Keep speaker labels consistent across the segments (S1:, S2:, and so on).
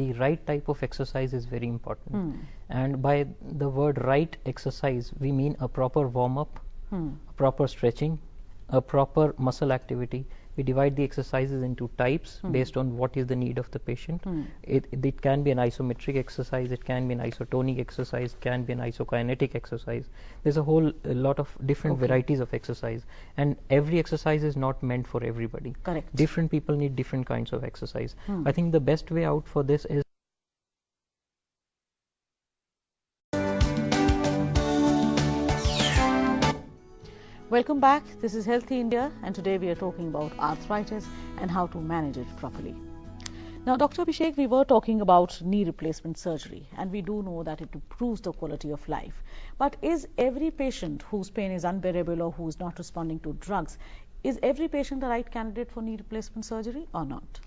S1: the right type of exercise is very important. And by the word right exercise, we mean a proper warm-up, a proper stretching, a proper muscle activity. We divide the exercises into types based on what is the need of the patient. It can be an isometric exercise, it can be an isotonic exercise, it can be an isokinetic exercise. There's a whole lot of different varieties of exercise, and every exercise is not meant for everybody.
S2: Correct.
S1: Different people need different kinds of exercise. I think the best way out for this is
S2: Welcome back. This is Healthy India, and today we are talking about arthritis and how to manage it properly. Now, Dr. Abhishek, we were talking about knee replacement surgery, and we do know that it improves the quality of life. But is every patient whose pain is unbearable or who is not responding to drugs, is every patient the right candidate for knee replacement surgery or not?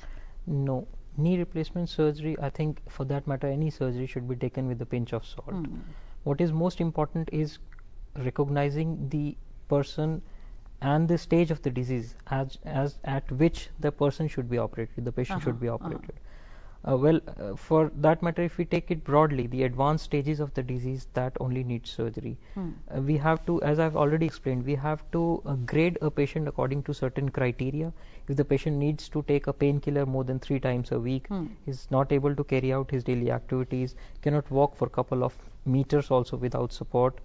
S1: no. Knee replacement surgery, I think for that matter, any surgery should be taken with a pinch of salt. What is most important is recognizing the person and the stage of the disease as at which the person should be operated, the patient should be operated. For that matter, if we take it broadly, the advanced stages of the disease that only needs surgery. We have to, as I've already explained, we have to grade a patient according to certain criteria. If the patient needs to take a painkiller more than 3 times a week, is not able to carry out his daily activities, cannot walk for a couple of meters also without support,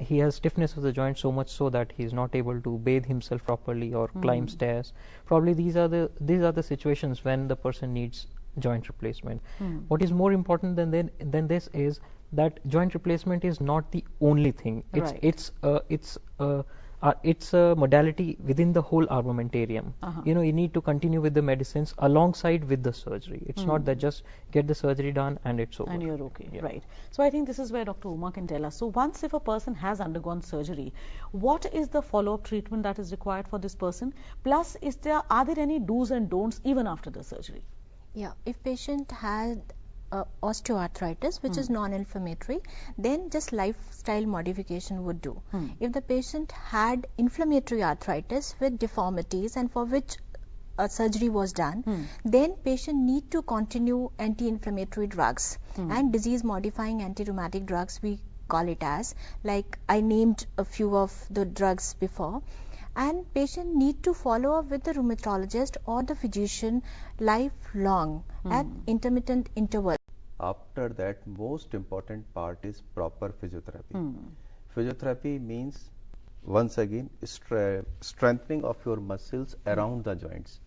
S1: he has stiffness of the joint so much so that he is not able to bathe himself properly or climb stairs. Probably these are the situations when the person needs joint replacement. What is more important than this is that joint replacement is not the only thing. It's a modality within the whole armamentarium. You need to continue with the medicines alongside with the surgery. It's not that just get the surgery done and it's over.
S2: And you're okay, right. So I think this is where Dr. Uma can tell us. So once if a person has undergone surgery, what is the follow-up treatment that is required for this person? Plus, are there any do's and don'ts even after the surgery?
S3: Yeah, if patient had osteoarthritis, which is non-inflammatory, then just lifestyle modification would do. If the patient had inflammatory arthritis with deformities and for which surgery was done, then patient need to continue anti-inflammatory drugs and disease-modifying anti-rheumatic drugs, we call it as, like I named a few of the drugs before. And patient need to follow up with the rheumatologist or the physician lifelong at intermittent intervals.
S4: After that, most important part is proper physiotherapy. Physiotherapy means, once again, strengthening of your muscles around the joints.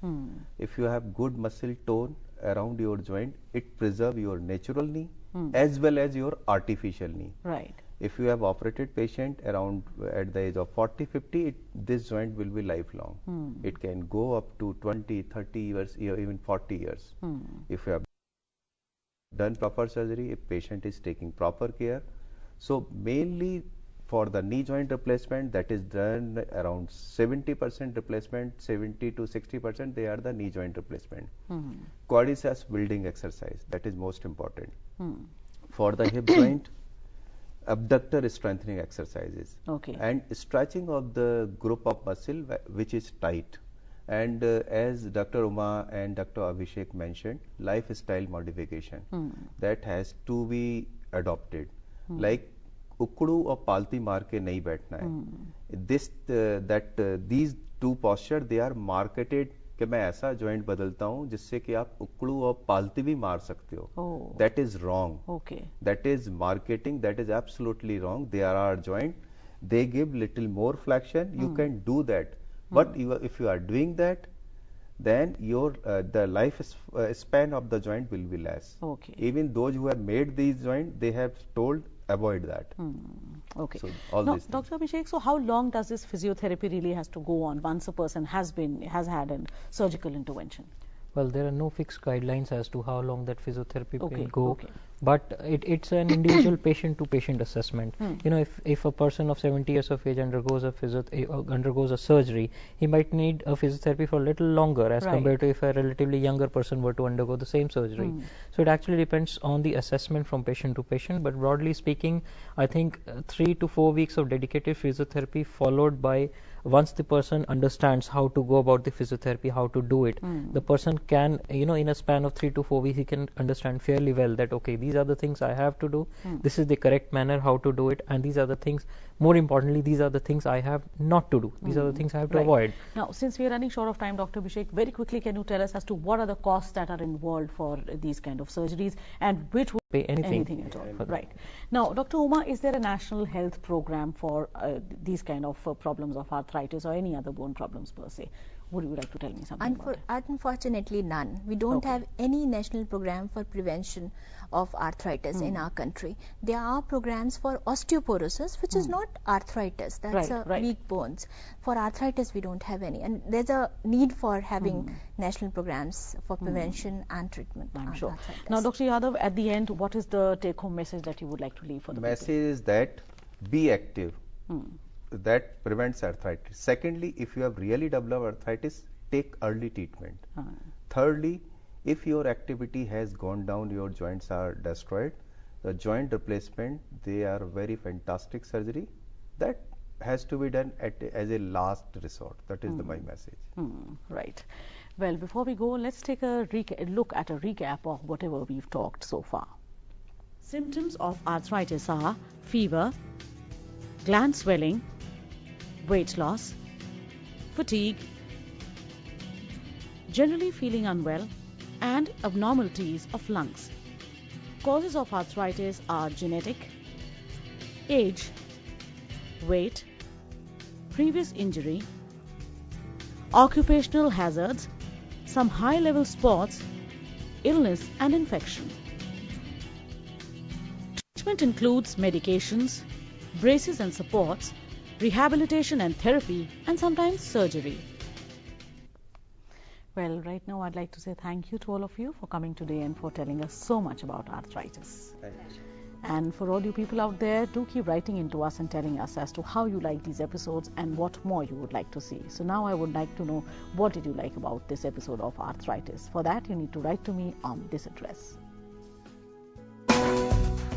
S4: If you have good muscle tone around your joint, it preserves your natural knee as well as your artificial knee.
S2: Right.
S4: If you have operated patient around at the age of 40-50, this joint will be lifelong. It can go up to 20-30 years, even 40 years. If you have done proper surgery, if patient is taking proper care. So mainly for the knee joint replacement, that is done around 70% replacement, 70 to 60% they are the knee joint replacement. Quadriceps building exercise, that is most important. For the hip joint, abductor strengthening exercises and stretching of the group of muscle which is tight. And as Dr. Uma and Dr. Abhishek mentioned, lifestyle modification that has to be adopted. Like ukdu or palti maar ke nahi baithna hai. These two postures, they are marketed कि मैं ऐसा joint बदलता हूं जिससे कि आप उकड़ू और पालती भी मार सकते हो. That is wrong. That is marketing. That is absolutely wrong. There are joint. They give little more flexion. You can do that. But if you are doing that, then your the life span of the joint will be less. Even those who have made these joints, they have told avoid that.
S2: So now, Dr. Abhishek, so how long does this physiotherapy really has to go on once a person has had a surgical intervention?
S1: Well, there are no fixed guidelines as to how long that physiotherapy will go, but it's an individual patient-to-patient assessment. If a person of 70 years of age undergoes a surgery, he might need a physiotherapy for a little longer as compared to if a relatively younger person were to undergo the same surgery. So it actually depends on the assessment from patient to patient, but broadly speaking, I think 3 to 4 weeks of dedicated physiotherapy followed by once the person understands how to go about the physiotherapy, how to do it, the person can, in a span of 3 to 4 weeks, he can understand fairly well that, okay, these are the things I have to do, this is the correct manner how to do it, and these are the things, more importantly, these are the things I have not to do, these are the things I have to avoid.
S2: Now, since we are running short of time, Dr. Abhishek, very quickly, can you tell us as to what are the costs that are involved for these kind of surgeries, and which would
S1: pay anything
S2: at all? Right. Now, Dr. Uma, is there a national health program for these kind of problems of arthritis or any other bone problems per se? Would you like to tell me something about it?
S3: Unfortunately, none. We don't have any national program for prevention of arthritis in our country. There are programs for osteoporosis, which is not arthritis. That's weak bones. For arthritis, we don't have any. And there's a need for having national programs for prevention and treatment.
S2: I'm sure. Arthritis. Now, Dr. Yadav, at the end, what is the take-home message that you would like to leave for the
S4: message is that be active. That prevents arthritis. Secondly, if you have really developed arthritis, take early treatment. Thirdly, if your activity has gone down, your joints are destroyed, the joint replacement, they are very fantastic surgery that has to be done as a last resort. That is my message.
S2: Right. Well, before we go, let's take a look at a recap of whatever we've talked so far. Symptoms of arthritis are fever, gland swelling, weight loss, fatigue, generally feeling unwell, and abnormalities of lungs. Causes of arthritis are genetic, age, weight, previous injury, occupational hazards, some high-level sports, illness and infection. Treatment includes medications, braces and supports, rehabilitation and therapy, and sometimes surgery. Well, right now I'd like to say thank you to all of you for coming today and for telling us so much about arthritis.
S4: Thank you.
S2: And for all you people out there, do keep writing into us and telling us as to how you like these episodes and what more you would like to see. So now I would like to know, what did you like about this episode of arthritis? For that, you need to write to me on this address.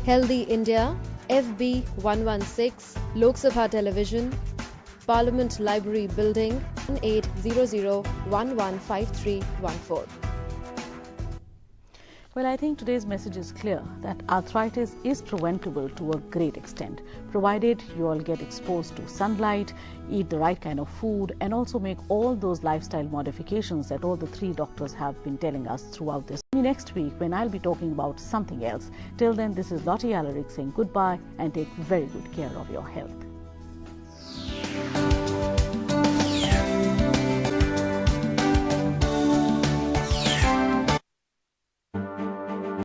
S5: Healthy India, FB 116, Lok Sabha Television, Parliament Library Building, 1800115314.
S2: Well, I think today's message is clear that arthritis is preventable to a great extent, provided you all get exposed to sunlight, eat the right kind of food, and also make all those lifestyle modifications that all the three doctors have been telling us throughout this. Next week, when I'll be talking about something else. Till then, this is Lottie Alaric saying goodbye and take very good care of your health.